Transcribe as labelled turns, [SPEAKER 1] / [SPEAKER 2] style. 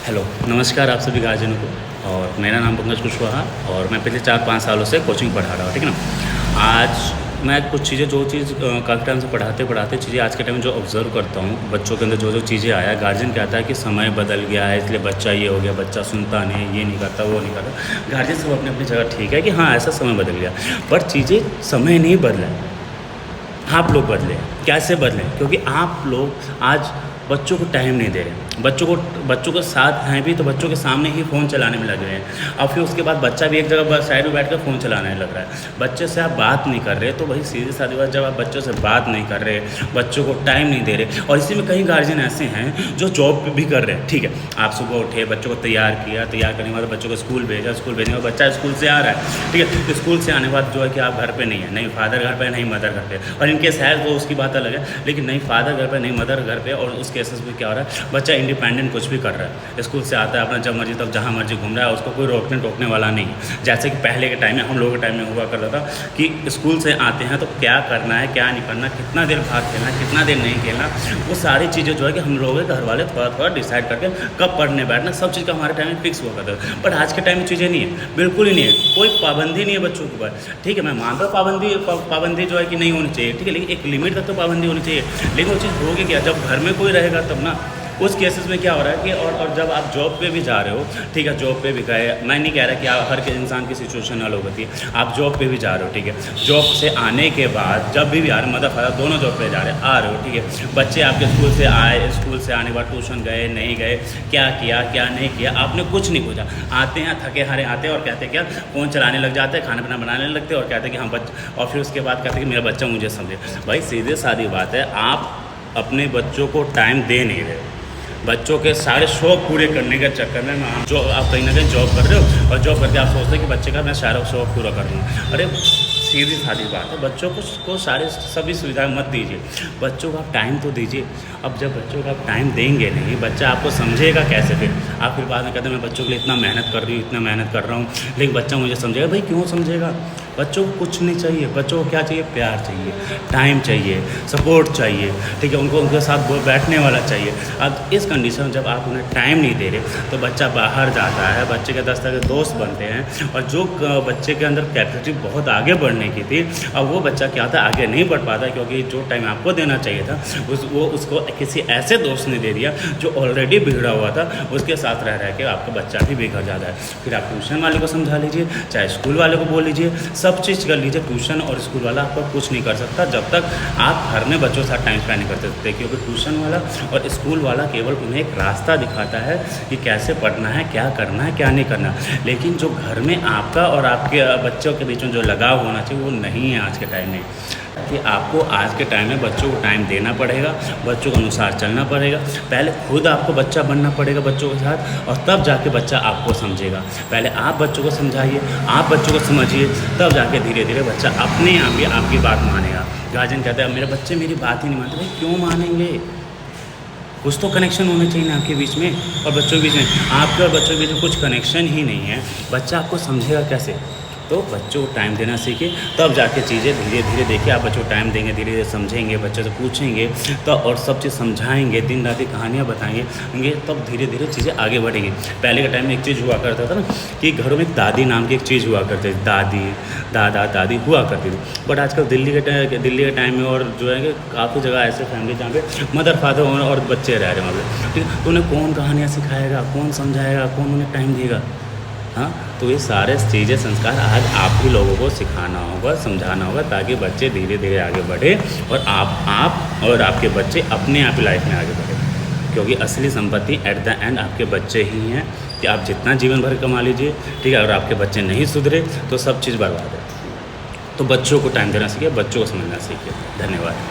[SPEAKER 1] Hello, नमस्कार आप सभी गार्जियनों को। और मेरा नाम पंकज कुशवाहा और मैं पिछले 4-5 सालों से कोचिंग पढ़ा रहा हूँ, ठीक है ना। आज मैं कुछ चीज़ें जो चीज़ काफ़ी टाइम से पढ़ाते चीज़ें आज के टाइम में जो ऑब्ज़र्व करता हूँ बच्चों के अंदर जो चीज़ें आया, गार्जियन कहता है कि समय बदल गया है इसलिए बच्चा ये हो गया, बच्चा सुनता नहीं, ये नहीं करता, वो नहीं करता। गार्जियन सब अपनी अपनी जगह ठीक है कि हाँ ऐसा समय बदल गया, पर चीज़ें समय नहीं बदला, आप लोग बदले। कैसे बदलें? क्योंकि आप लोग आज बच्चों को टाइम नहीं दे रहे, बच्चों के साथ हैं भी तो बच्चों के सामने ही फ़ोन चलाने में लग रहे हैं। और फिर उसके बाद बच्चा भी एक जगह साइड में बैठकर फ़ोन चलाने लग रहा है। बच्चे से आप बात नहीं कर रहे, तो वही सीधी सादी बात, जब आप बच्चों से बात नहीं कर रहे, बच्चों को टाइम नहीं दे रहे। और इसी में कई गार्जियन ऐसे हैं जो जॉब भी कर रहे हैं, ठीक है। आप सुबह उठे, बच्चों को तैयार किया, तैयार करने के बाद बच्चों को स्कूल भेजा, स्कूल भेजने के बाद बच्चा स्कूल से आ रहा है, ठीक है। स्कूल से आने के बाद जो है कि आप घर पे नहीं है, नहीं फादर घर पे, नहीं मदर घर पे। और इनके शायद वो उसकी बात अलग है, लेकिन नहीं फादर घर पे, नहीं मदर घर पे। और उस केसेस में क्या हो रहा है, बच्चा इंडिपेंडेंट कुछ भी कर रहा है, स्कूल से आता है अपना जब मर्जी तब जहाँ मर्जी घूम रहा है, उसको कोई रोकने टोकने वाला नहीं है। जैसे कि पहले के टाइम में, हम लोगों के टाइम में हुआ करता था कि स्कूल से आते हैं तो क्या करना है, क्या नहीं करना, कितना देर बाहर खेलना है, कितना देर नहीं खेलना, वो सारी चीज़ें जो है कि हम लोगों के घर वाले थोड़ा थोड़ा डिसाइड करके कब पढ़ने बैठना, सब चीज़ का हमारे टाइम में फिक्स हुआ करता था। बट आज के टाइम में चीज़ें नहीं है, बिल्कुल ही नहीं है, कोई पाबंदी नहीं है बच्चों के ऊपर, ठीक है। मैं मानता हूँ पाबंदी जो है कि नहीं होनी चाहिए, ठीक है, लेकिन एक लिमिट तक तो पाबंदी होनी चाहिए। लेकिन वो चीज़ होगी क्या, जब घर में कोई रहेगा तब ना। उस केसेस में क्या हो रहा है कि और जब आप जॉब पे भी जा रहे हो, ठीक है, जॉब पे भी गए, मैं नहीं कह रहा कि आप हर के इंसान की सिचुएशन अलग होती है, आप जॉब पे भी जा रहे हो, ठीक है। जॉब से आने के बाद जब भी आ रहे, मदर फादर दोनों जॉब पे जा रहे हैं, आ रहे हो, ठीक है। बच्चे आपके स्कूल से आए, स्कूल से आने के बाद ट्यूशन गए, नहीं गए, क्या किया क्या नहीं किया, आपने कुछ नहीं पूछा। आते हैं थके हारे आते हैं और कहते हैं क्या, फ़ोन चलाने लग जाते हैं, खाना पीना बनाने लगते हैं और कहते हैं कि हाँ और फिर उसके बाद कहते हैं कि मेरा बच्चा मुझे समझे। भाई सीधे सादी बात है, आप अपने बच्चों को टाइम दे नहीं रहे। बच्चों के सारे शौक़ पूरे करने के चक्कर में जो आप कहीं ना कहीं जॉब कर रहे हो और जॉब करके आप सोचते हैं कि बच्चे का मैं सारा शौक़ पूरा कर दूँगा। अरे सीधी सादी बात है, बच्चों को सारे सभी सुविधाएं मत दीजिए, बच्चों को आप टाइम तो दीजिए। अब जब बच्चों को आप टाइम देंगे नहीं, बच्चा आपको समझेगा कैसे? फिर आप फिर बाद में कहते हैं मैं बच्चों के लिए इतना मेहनत कर रही हूँ, इतना मेहनत कर रहा हूँ, लेकिन बच्चा मुझे समझेगा। भाई क्यों समझेगा? बच्चों को कुछ नहीं चाहिए, बच्चों को क्या चाहिए? प्यार चाहिए, टाइम चाहिए, सपोर्ट चाहिए, ठीक है, उनको उनके साथ बैठने वाला चाहिए। अब इस कंडीशन में जब आप उन्हें टाइम नहीं दे रहे तो बच्चा बाहर जाता है, बच्चे के 10 तरह के दोस्त बनते हैं, और जो बच्चे के अंदर कैपेसिटी बहुत आगे बढ़ने की थी, अब वो बच्चा क्या होता है, आगे नहीं बढ़ पाता, क्योंकि जो टाइम आपको देना चाहिए था वो उसको किसी ऐसे दोस्त ने दे दिया जो ऑलरेडी बिगड़ा हुआ था, उसके साथ रह के आपका बच्चा भी बिगड़ जाता है। फिर आप ट्यूशन वाले को समझा लीजिए, चाहे स्कूल वाले को बोल लीजिए, सब चीज़ कर लीजिए, ट्यूशन और स्कूल वाला आपको कुछ नहीं कर सकता जब तक आप घर में बच्चों के साथ टाइम स्पेंड नहीं कर सकते। क्योंकि ट्यूशन वाला और स्कूल वाला केवल उन्हें एक रास्ता दिखाता है कि कैसे पढ़ना है, क्या करना है, क्या नहीं करना, लेकिन जो घर में आपका और आपके बच्चों के बीच में जो लगाव होना चाहिए वो नहीं है आज के टाइम में। कि आपको आज के टाइम में बच्चों को टाइम देना पड़ेगा, बच्चों के अनुसार चलना पड़ेगा। पहले खुद आपको बच्चा बनना पड़ेगा बच्चों के साथ, और तब जाके बच्चा आपको समझेगा। पहले आप बच्चों को समझाइए, आप बच्चों को समझिए, तब जाके धीरे धीरे बच्चा अपने आप ही आपकी बात मानेगा। गार्जियन कहता है मेरे बच्चे मेरी बात ही नहीं मानते। भाई क्यों मानेंगे? कुछ तो कनेक्शन होना चाहिए ना आपके बीच में और बच्चों के बीच में। आपके और बच्चों के बीच में कुछ कनेक्शन ही नहीं है, बच्चा आपको समझेगा कैसे? तो बच्चों को टाइम देना सीखिए, तब जाके चीज़ें धीरे धीरे देखिए। आप बच्चों को टाइम देंगे, धीरे धीरे समझेंगे, बच्चे से पूछेंगे तो और सब चीज़ समझाएंगे, दिन रात कहानियाँ बताएंगे, तब धीरे धीरे चीज़ें आगे बढ़ेंगी। पहले के टाइम में एक चीज़ हुआ करता था ना कि घरों में दादी नाम की एक चीज़ हुआ करती थी, दादी हुआ करती थी। बट आजकल दिल्ली के टाइम में और जो है कि काफ़ी जगह ऐसे फैमिली जहाँ पे मदर फादर और बच्चे रह रहे हैं वहाँ पे, ठीक है। तो उन्हें कौन कहानियाँ सिखाएगा, कौन समझाएगा, कौन उन्हें टाइम देगा? हाँ, तो ये सारे चीज़ें संस्कार आज आप ही लोगों को सिखाना होगा, समझाना होगा, ताकि बच्चे धीरे धीरे आगे बढ़े और आप और आपके बच्चे अपने आप ही लाइफ में आगे बढ़े। क्योंकि असली संपत्ति एट द एंड आपके बच्चे ही हैं। कि आप जितना जीवन भर कमा लीजिए, ठीक है, अगर आपके बच्चे नहीं सुधरे तो सब चीज़ बर्बाद है। तो बच्चों को टाइम देना सीखिए, बच्चों को समझना सीखिए। धन्यवाद।